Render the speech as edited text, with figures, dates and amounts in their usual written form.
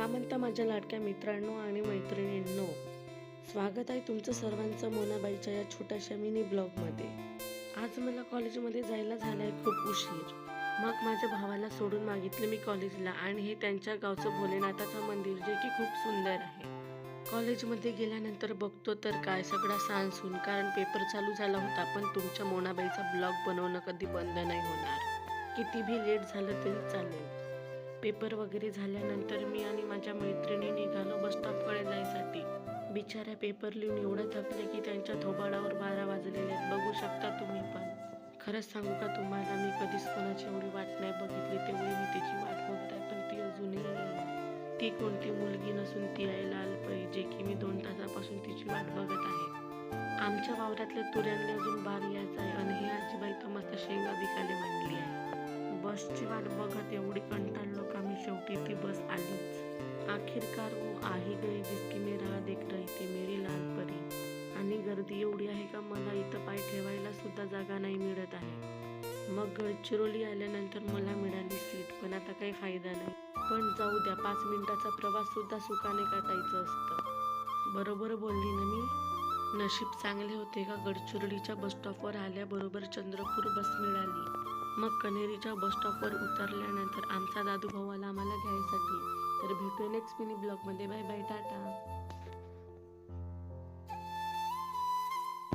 सामंत माझ्या लाडक्या मित्रांनो आणि मैत्रिणींनो, स्वागत आहे तुमचं सर्वांचं मोनाबाईच्या या छोट्याशा मिनी ब्लॉगमध्ये। आज मला कॉलेजमध्ये जायला झालाय खूप उशीर। मग माझ्या भावाला सोडून मागितलं मी कॉलेजला आणि हे त्यांच्या गावचं भोलेनाथाचं मंदिर जे की खूप सुंदर आहे। कॉलेजमध्ये गेल्यानंतर बघतो तर काय सगळा सांसून, कारण पेपर चालू झाला होता, पण तुमच्या मोनाबाईचा ब्लॉग बनवणं कधी बंद नाही होणार। किती भी लेट झालं तरी चालेल। पेपर वगैरे झाल्यानंतर मी आणि माझ्या मैत्रिणी निघालो बस स्टॉपकडे जायसाठी। बिचाऱ्या पेपर लिहून एवढं थकले की त्यांच्या थोबाडावर 12 वाजलेले आहेत, बघू शकता तुम्ही पण। खरंच सांगू का तुम्हाला, मी कधीच कोणाची एवढी वाट नाही बघितली तेवढी मी तिची वाट बघत आहे, पण ती अजूनही येईना। ती कोणती मुलगी नसून ती आहे लालपरी, जे की मी 2 तासापासून तिची वाट बघत आहे। आमच्या वावरातल्या तुऱ्यांनी अजून बार यायचा आहे आणि ही आजीबाई तर मस्त शेंगा विकायला मांडली आहे। बसची वाट बघत एवढी कंटाळलो का मी शेवटी ती बस आलीच। आखिरकार वो आ ही गई जिसकी मैं राह देख रही थी मेरी लाल परी। आणि गर्दी एवढी आहे का मला इथं पाय ठेवायला सुद्धा जागा नाही मिळत आहे। मग गडचिरोली आल्यानंतर मला मिळाली सीट, पण आता काही फायदा नाही। पण जाऊ द्या, 5 मिनिटाचा प्रवास सुद्धा सुखाने काटायचं असतं। बरोबर बोलली ना मी? नशीब चांगले होते का गडचिरोलीच्या बस स्टॉपवर आल्याबरोबर चंद्रपूर बस मिळाली। मग कनेरीच्या बस स्टॉपवर उतरल्यानंतर आमचा दादू भाऊ आला आम्हाला घ्यायसाठी। तर भेटूया नेक्स्ट मिनी ब्लॉगमध्ये। Bye bye, Tata.